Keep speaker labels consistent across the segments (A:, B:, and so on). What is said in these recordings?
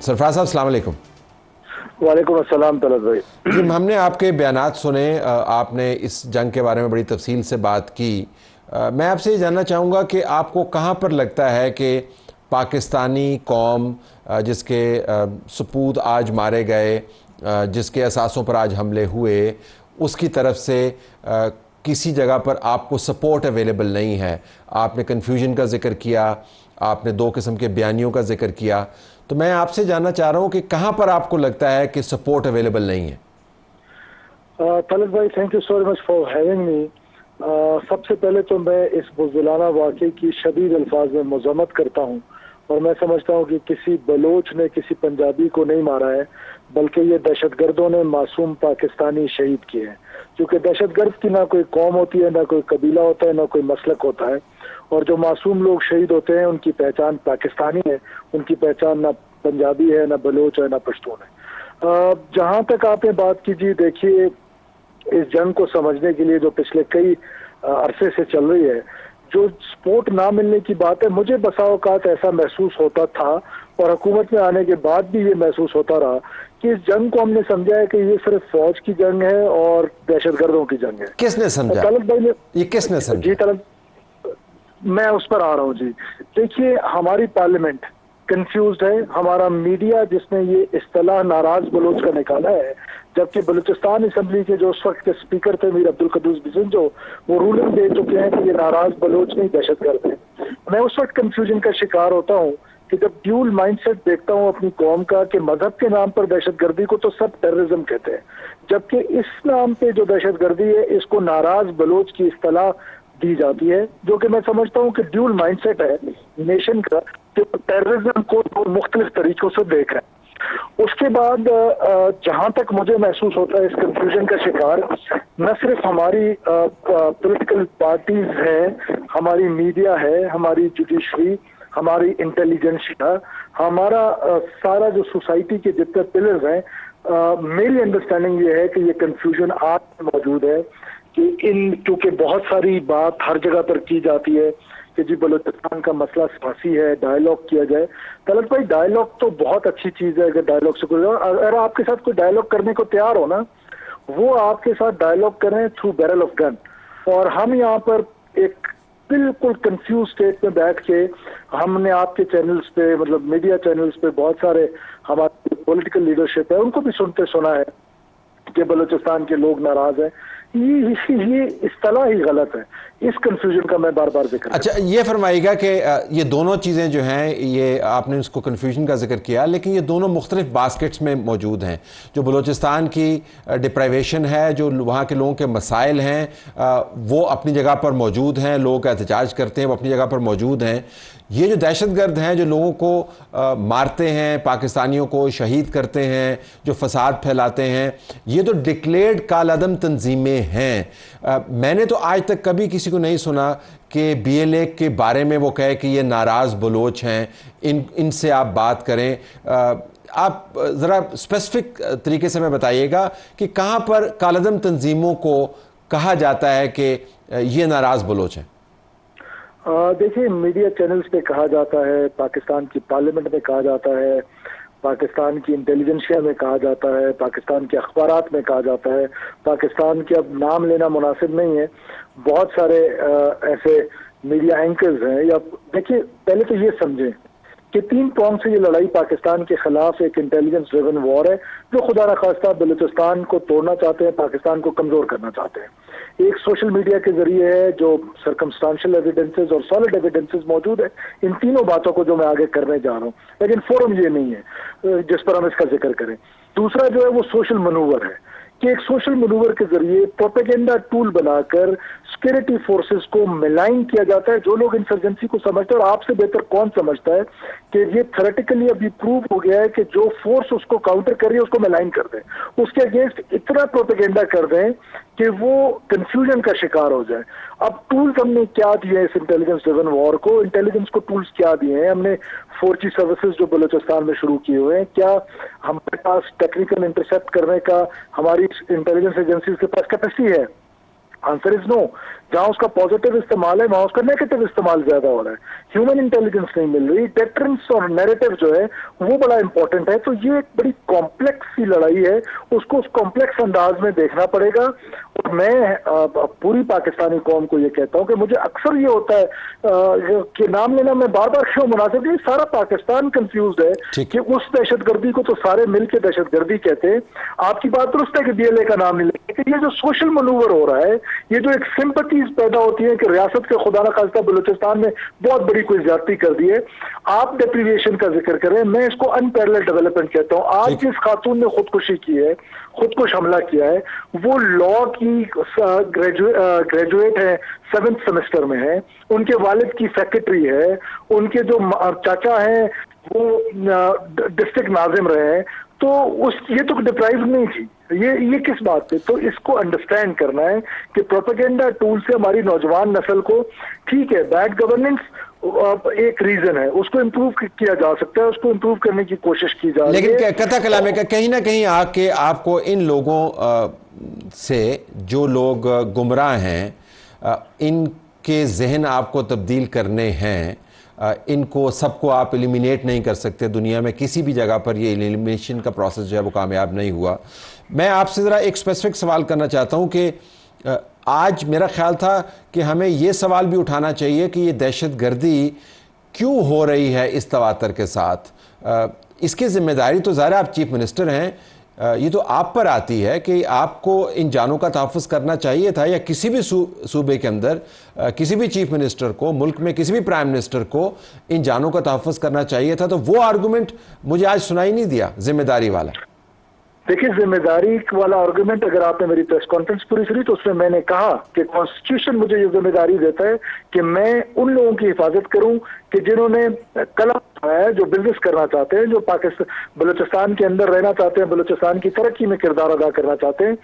A: सरफराज साहब अस्सलाम वालेकुम।
B: वालेकुम अस्सलाम तलत भाई।
A: जी, हमने आपके बयानात सुने, आपने इस जंग के बारे में बड़ी तफसील से बात की। मैं आपसे ये जानना चाहूँगा कि आपको कहाँ पर लगता है कि पाकिस्तानी कौम, जिसके सपूत आज मारे गए, जिसके असासों पर आज हमले हुए, उसकी तरफ से किसी जगह पर आपको सपोर्ट अवेलेबल नहीं है। आपने कन्फ्यूजन का जिक्र किया, आपने दो किस्म के बयानियों का जिक्र किया, तो मैं आपसे जानना चाह रहा हूँ कि कहाँ पर आपको लगता है कि सपोर्ट अवेलेबल नहीं है।
B: तलत भाई, thank you so much for having me. सबसे पहले तो मैं इस बुज़दिलाना वाक़े की शदीद अल्फाज में मज़म्मत करता हूँ, और मैं समझता हूँ कि किसी बलोच ने किसी पंजाबी को नहीं मारा है, बल्कि ये दहशतगर्दों ने मासूम पाकिस्तानी शहीद किए हैं। क्योंकि दहशतगर्द की ना कोई कौम होती है, ना कोई कबीला होता है, ना कोई मसलक होता है, और जो मासूम लोग शहीद होते हैं उनकी पहचान पाकिस्तानी है, उनकी पहचान ना पंजाबी है, ना बलोच है, ना पश्तून है। जहाँ तक आपने बात की जी, देखिए, इस जंग को समझने के लिए जो पिछले कई अरसे से चल रही है, जो सपोर्ट ना मिलने की बात है, मुझे बसा औकात ऐसा महसूस होता था, और हुकूमत में आने के बाद भी ये महसूस होता रहा कि इस जंग को हमने समझा है कि ये सिर्फ फौज की जंग है और दहशतगर्दों की जंग है।
A: किसने समझा?
B: तलत भाई ने,
A: ये किसने समझा?
B: जी तलत, मैं उस पर आ रहा हूँ जी। देखिए, हमारी पार्लियामेंट कंफ्यूज्ड है, हमारा मीडिया जिसने ये इस्तेलाह नाराज बलोच का निकाला है, जबकि बलूचिस्तान असम्बली के जो उस वक्त के स्पीकर थे मीर अब्दुल कद्दूस बिजंजो, वो रूलिंग दे चुके हैं कि ये नाराज बलोच नहीं दहशतगर्द है। मैं उस वक्त कंफ्यूजन का शिकार होता हूँ कि जब ड्यूल माइंडसेट देखता हूँ अपनी कौम का कि मजहब के नाम पर दहशतगर्दी को तो सब टेररिज्म कहते हैं, जबकि इस नाम पे जो दहशतगर्दी है इसको नाराज बलोच की इस्तेलाह दी जाती है, जो कि मैं समझता हूँ कि ड्यूल माइंडसेट है नेशन का, कि टेररिज्म को मुख्तलिफ तरीकों से देख रहे हैं। उसके बाद जहां तक मुझे महसूस होता है इस कंफ्यूजन का शिकार न सिर्फ हमारी पॉलिटिकल पार्टीज है, हमारी मीडिया है, हमारी जुडिशरी, हमारी इंटेलिजेंसिया, हमारा सारा जो सोसाइटी के जितने पिलर्स हैं। मेरी अंडरस्टैंडिंग ये है कि ये कंफ्यूजन आज मौजूद है कि क्योंकि बहुत सारी बात हर जगह पर की जाती है कि जी बलूचिस्तान का मसला सियासी है, डायलॉग किया जाए। तलत भाई, डायलॉग तो बहुत अच्छी चीज है, अगर डायलॉग से कोई, अगर आपके साथ कोई डायलॉग करने को तैयार हो ना, वो आपके साथ डायलॉग करें थ्रू बैरल ऑफ गन। और हम यहाँ पर एक बिल्कुल कंफ्यूज स्टेट में बैठ के, हमने आपके चैनल्स पे, मतलब मीडिया चैनल्स पे, बहुत सारे हमारे पॉलिटिकल लीडरशिप है, उनको भी सुनते सुना है कि बलूचिस्तान के लोग नाराज हैं। ये इस्तेलाह ही गलत है। इस कंफ्यूजन का मैं बार बार जिक्र।
A: अच्छा, ये फरमाइएगा कि ये दोनों चीज़ें जो हैं, ये आपने उसको कन्फ्यूजन का जिक्र किया, लेकिन ये दोनों मुख्तलिफ बास्केट्स में मौजूद हैं। जो बलूचिस्तान की डिप्राइवेशन है, जो वहाँ के लोगों के मसाइल हैं, वो अपनी जगह पर मौजूद हैं, लोग एहतजाज करते हैं, वो अपनी जगह पर मौजूद हैं। ये जो दहशतगर्द हैं, जो लोगों को मारते हैं, पाकिस्तानियों को शहीद करते हैं, जो फसाद फैलाते हैं, ये तो डिक्लेयर्ड कालादम तंजीमें हैं। मैंने तो आज तक कभी किसी को नहीं सुना कि BLA के बारे में वो कहे कि ये नाराज़ बलोच हैं, इनसे आप बात करें। आप ज़रा स्पेसिफिक तरीके से मैं बताइएगा कि कहाँ पर कालादम तंजीमों को कहा जाता है कि ये नाराज़ बलोच हैं।
B: देखिए, मीडिया चैनल्स पे कहा जाता है, पाकिस्तान की पार्लियामेंट में कहा जाता है, पाकिस्तान की इंटेलिजेंसिया में कहा जाता है, पाकिस्तान के अखबारात में कहा जाता है। पाकिस्तान के अब नाम लेना मुनासिब नहीं है, बहुत सारे ऐसे मीडिया एंकर्स हैं। या देखिए, पहले तो ये समझें कि 3 प्रॉन्ग से ये लड़ाई पाकिस्तान के खिलाफ एक इंटेलिजेंस ड्रिवन वॉर है, जो खुदा न खास्ता बलूचिस्तान को तोड़ना चाहते हैं, पाकिस्तान को कमजोर करना चाहते हैं। एक सोशल मीडिया के जरिए है, जो सर्कमस्टांशियल एविडेंसेस और सॉलिड एविडेंसेस मौजूद है, इन तीनों बातों को जो मैं आगे करने जा रहा हूँ, लेकिन फोरम ये नहीं है जिस पर हम इसका जिक्र करें। दूसरा जो है वो सोशल मनूवर है, कि एक सोशल मनूवर के जरिए प्रोपेगेंडा टूल बनाकर सिक्योरिटी फोर्सेस को मिलाइन किया जाता है। जो लोग इंसर्जेंसी को समझते हैं, और आपसे बेहतर कौन समझता है कि ये थ्योरेटिकली अभी प्रूव हो गया है कि जो फोर्स उसको काउंटर कर रही है उसको मिलाइन कर दें, उसके अगेंस्ट इतना प्रोपेगेंडा कर दें कि वो कंफ्यूजन का शिकार हो जाए। अब टूल्स हमने क्या दिए हैं इस इंटेलिजेंस ड्रिवन वॉर को? इंटेलिजेंस को टूल्स क्या दिए हैं हमने? 4G सर्विसेज जो बलूचिस्तान में शुरू किए हुए हैं, क्या हमारे पास टेक्निकल इंटरसेप्ट करने का, हमारी इंटेलिजेंस एजेंसीज के पास कैपेसिटी है? Answer is no. जहां उसका पॉजिटिव इस्तेमाल है वहां उसका नेगेटिव इस्तेमाल ज्यादा हो रहा है, ह्यूमन इंटेलिजेंस नहीं मिल रही। डेटरेंस और नैरेटिव जो है वो बड़ा इंपॉर्टेंट है। तो ये एक बड़ी कॉम्प्लेक्स सी लड़ाई है, उसको उस कॉम्प्लेक्स अंदाज में देखना पड़ेगा। और मैं पूरी पाकिस्तानी कौम को ये कहता हूं कि मुझे अक्सर ये होता है कि नाम लेना मैं बार बार क्यों मुनासिब नहीं, सारा पाकिस्तान कंफ्यूज है कि उस दहशतगर्दी को तो सारे मिलकर दहशतगर्दी कहते हैं। आपकी बात दुरुस्त है कि BLA का नाम नहीं लेते, लेकिन ये जो सोशल मनूवर हो रहा है, ये जो एक सिंपथीज पैदा होती है कि रियासत के खुदा न खास्ता बलूचिस्तान में बहुत बड़ी कोई ज्यादती कर दी है। आप डेप्रीविएशन का जिक्र करें, मैं इसको अनपैरेलल डेवलपमेंट कहता हूं। आज जिस खातून ने खुदकुशी की है, खुदकुश हमला किया है, वो लॉ की ग्रेजुएट है, 7th सेमेस्टर में है, उनके वालिद की सेक्रेटरी है, उनके जो चाचा हैं वो डिस्ट्रिक्ट नाजिम रहे हैं। तो ये तो डिप्राइव नहीं थी, ये किस बात पे? तो इसको अंडरस्टैंड करना है कि प्रोपेगेंडा टूल से हमारी नौजवान नस्ल को, ठीक है बैड गवर्नेंस एक रीजन है, उसको इम्प्रूव किया जा सकता है, उसको इम्प्रूव करने की कोशिश की जा रही है।
A: लेकिन कथा कलाम में कहीं ना कहीं आके आपको इन लोगों से, जो लोग गुमराह हैं, इनके जहन आपको तब्दील करने हैं, इनको सबको आप एलिमिनेट नहीं कर सकते। दुनिया में किसी भी जगह पर ये एलिमिनेशन का प्रोसेस जो है वो कामयाब नहीं हुआ। मैं आपसे ज़रा एक स्पेसिफिक सवाल करना चाहता हूँ कि आज मेरा ख्याल था कि हमें ये सवाल भी उठाना चाहिए कि ये दहशतगर्दी क्यों हो रही है इस तवातर के साथ। इसकी ज़िम्मेदारी तो ज़ाहिर आप चीफ मिनिस्टर हैं, ये तो आप पर आती है कि आपको इन जानों का तहफ़्फ़ुज़ करना चाहिए था, या किसी भी सूबे के अंदर किसी भी चीफ मिनिस्टर को, मुल्क में किसी भी प्राइम मिनिस्टर को इन जानों का तहफ़्फ़ुज़ करना चाहिए था। तो वो आर्गूमेंट मुझे आज सुनाई नहीं दिया, जिम्मेदारी वाला।
B: देखिए, जिम्मेदारी वाला आर्गुमेंट अगर आपने मेरी प्रेस कॉन्फ्रेंस पूरी सुनी तो उसमें मैंने कहा कि कॉन्स्टिट्यूशन मुझे ये जिम्मेदारी देता है कि मैं उन लोगों की हिफाजत करूं कि जिन्होंने कलम है, जो बिजनेस करना चाहते हैं, जो पाकिस्तान बलूचिस्तान के अंदर रहना चाहते हैं, बलूचिस्तान की तरक्की में किरदार अदा करना चाहते हैं।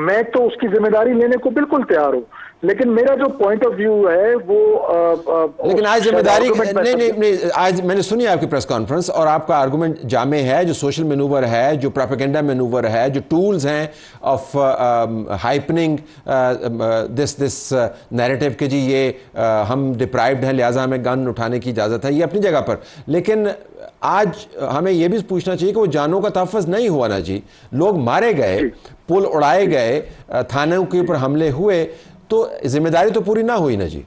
B: मैं तो उसकी जिम्मेदारी लेने को बिल्कुल तैयार हूँ, लेकिन मेरा जो पॉइंट ऑफ व्यू है वो
A: लेकिन आज जिम्मेदारी नहीं, आज मैंने सुनी आपकी प्रेस कॉन्फ्रेंस और आपका आर्गूमेंट जामे है, जो सोशल मैनूवर है, जो प्रोपेगेंडा मैनूवर है, जो टूल्स हैं ऑफ हाइपनिंग दिस नैरेटिव कि जी ये हम डिप्राइव्ड हैं लिहाजा हमें गन उठाने की इजाज़त है, ये अपनी जगह पर। लेकिन आज हमें यह भी पूछना चाहिए कि वो जानों का तहफ़्फ़ुज़ नहीं हुआ ना जी, लोग मारे गए, पुल उड़ाए गए, थानों के ऊपर हमले हुए, तो जिम्मेदारी तो पूरी ना हुई ना जी।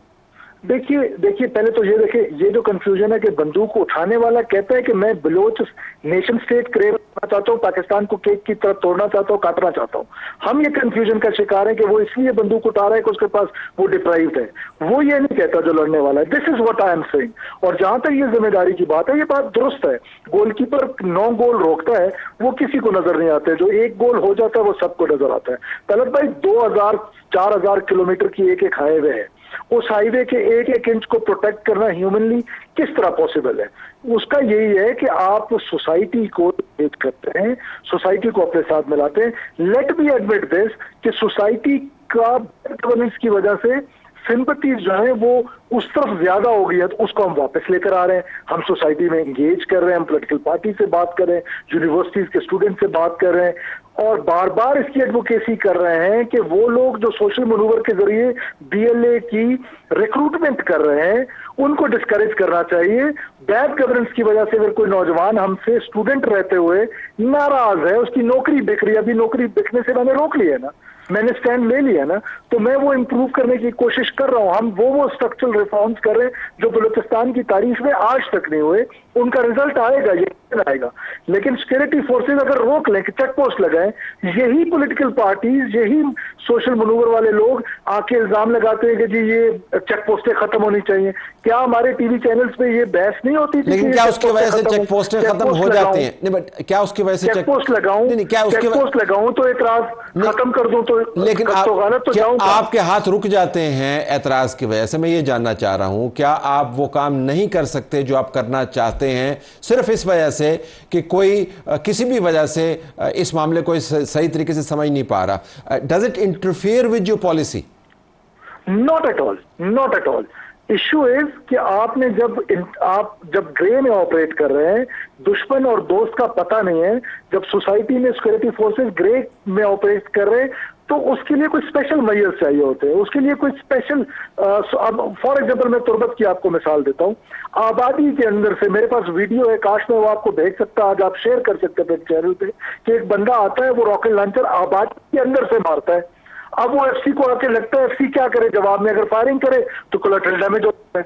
B: देखिए पहले तो ये देखिए, ये जो कंफ्यूजन है कि बंदूक उठाने वाला कहता है कि मैं बलोच नेशन स्टेट क्रिएट करना चाहता हूँ, पाकिस्तान को केक की तरफ तोड़ना चाहता हूँ, काटना चाहता हूँ। हम ये कंफ्यूजन का शिकार है कि वो इसलिए बंदूक उठा रहा है कि उसके पास वो डिप्राइव्ड है। वो ये नहीं कहता जो लड़ने वाला है। This is what I am saying. और जहां तक ये जिम्मेदारी की बात है, ये बात दुरुस्त है। गोलकीपर 9 गोल रोकता है, वो किसी को नजर नहीं आते। जो 1 गोल हो जाता है वो सबको नजर आता है। तलब भाई 2000-4000 किलोमीटर की एक हाईवे है, उस हाईवे के एक इंच को प्रोटेक्ट करना ह्यूमनली किस तरह पॉसिबल है? उसका यही है कि आप सोसाइटी को एड करते हैं, सोसाइटी को अपने साथ मिलाते हैं। लेट मी एडमिट दिस कि सोसाइटी का गवर्नेंस की वजह से सिंपैथीज जो है वो उस तरफ ज्यादा हो गई है, तो उसको हम वापस लेकर आ रहे हैं। हम सोसाइटी में एंगेज कर रहे हैं, हम पॉलिटिकल पार्टी से बात कर रहे हैं, यूनिवर्सिटीज के स्टूडेंट से बात कर रहे हैं, और बार बार इसकी एडवोकेसी कर रहे हैं कि वो लोग जो सोशल मनूवर के जरिए BLA की रिक्रूटमेंट कर रहे हैं उनको डिस्करेज करना चाहिए। बैड गवर्नेंस की वजह से अगर कोई नौजवान हमसे स्टूडेंट रहते हुए नाराज है, उसकी नौकरी बिक रही है, अभी नौकरी बिकने से मैंने रोक लिया ना, मैंने स्टैंड ले लिया ना, तो मैं वो इंप्रूव करने की कोशिश कर रहा हूं। हम वो स्ट्रक्चरल रिफॉर्म्स कर रहे हैं जो बलूचिस्तान की तारीख में आज तक नहीं हुए। उनका रिजल्ट आएगा, ये आएगा। लेकिन सिक्योरिटी फोर्सेज अगर रोक लें कि चेक पोस्ट लगाएं, यही पॉलिटिकल पार्टीज, यही सोशल मनूवर वाले लोग आके इल्जाम लगाते हैं कि जी ये चेक पोस्टें खत्म होनी चाहिए। क्या हमारे टीवी चैनल्स पे ये बहस नहीं होती थी?
A: लेकिन क्या उसकी वजह से चेक पोस्टें खत्म हो जाती हैं? नहीं, बट क्या उसकी वजह से
B: चेक पोस्ट लगाऊं, चेक पोस्ट लगाऊं तो एतराज खत्म कर दूं तो
A: लेकिन आपके हाथ रुक जाते हैं एतराज की वजह से? मैं ये जानना चाह रहा हूं, क्या आप वो काम नहीं कर सकते जो आप करना चाहते हैं सिर्फ इस वजह से कि कोई किसी भी वजह से इस मामले को सही तरीके से समझ नहीं पा रहा? Does it interfere with your policy?
B: Not at all, not at all. Issue is कि आपने आप जब ग्रे में ऑपरेट कर रहे हैं, दुश्मन और दोस्त का पता नहीं है, जब सोसाइटी में सिक्योरिटी फोर्सेस ग्रे में ऑपरेट कर रहे हैं, तो उसके लिए कोई स्पेशल मेजर्स चाहिए होते हैं, उसके लिए कोई स्पेशल अब फॉर एग्जांपल मैं तुर्बत की आपको मिसाल देता हूं। आबादी के अंदर से मेरे पास वीडियो है, काश में वो आपको भेज सकता, आज आप शेयर कर सकते हैं चैनल पे, कि एक बंदा आता है, वो रॉकेट लॉन्चर आबादी के अंदर से मारता है। अब वो एफसी को आके लगता है, एफसी क्या करे जवाब में, अगर फायरिंग करे तो कोलैटरल डैमेज होता है।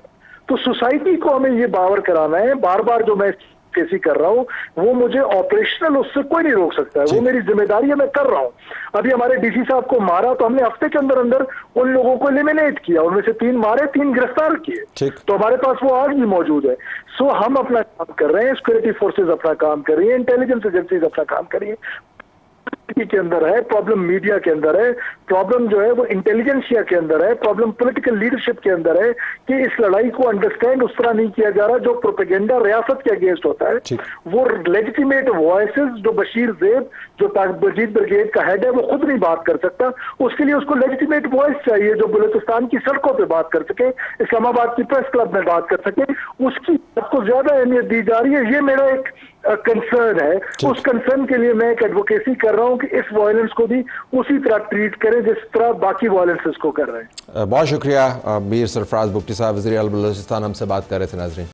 B: तो सोसाइटी को हमें ये बावर कराना है, बार बार जो मैं केसी कर रहा हूं, वो मुझे ऑपरेशनल उससे कोई नहीं रोक सकता है, वो मेरी जिम्मेदारी है, मैं कर रहा हूं। अभी हमारे डीसी साहब को मारा तो हमने हफ्ते के अंदर अंदर उन लोगों को एलिमिनेट किया, उनमें से 3 मारे, 3 गिरफ्तार किए, तो हमारे पास वो आज भी मौजूद है। सो हम अपना काम कर रहे हैं, सिक्योरिटी फोर्सेज अपना काम कर रही है, इंटेलिजेंस एजेंसीज अपना काम कर रही है। के अंदर है प्रॉब्लम, मीडिया के अंदर है प्रॉब्लम, जो है वो इंटेलिजेंसिया के अंदर है प्रॉब्लम, पॉलिटिकल लीडरशिप के अंदर है कि इस लड़ाई को अंडरस्टैंड उस तरह नहीं किया जा रहा जो प्रोपेगेंडा रियासत के अगेंस्ट होता है। वो लेजिटिमेट वॉइसेस जो बशीर ज़ेब, जो बजीद ब्रिगेड का हेड है, वो खुद नहीं बात कर सकता, उसके लिए उसको लेजिटिमेट वॉइस चाहिए जो बलूचिस्तान की सड़कों पे बात कर सके, इस्लामाबाद की प्रेस क्लब में बात कर सके, उसकी आपको ज्यादा अहमियत दी जा रही है। ये मेरा एक कंसर्न है, उस कंसर्न के लिए मैं एक एडवोकेसी कर रहा हूं कि इस वायलेंस को भी उसी तरह ट्रीट करें जिस तरह बाकी वायलेंसेस को कर रहे हैं।
A: बहुत शुक्रिया मीर सरफराज बुगटी साहब, वज़ीर आला बलूचिस्तान, हमसे बात कर रहे थे। नाज़रीन।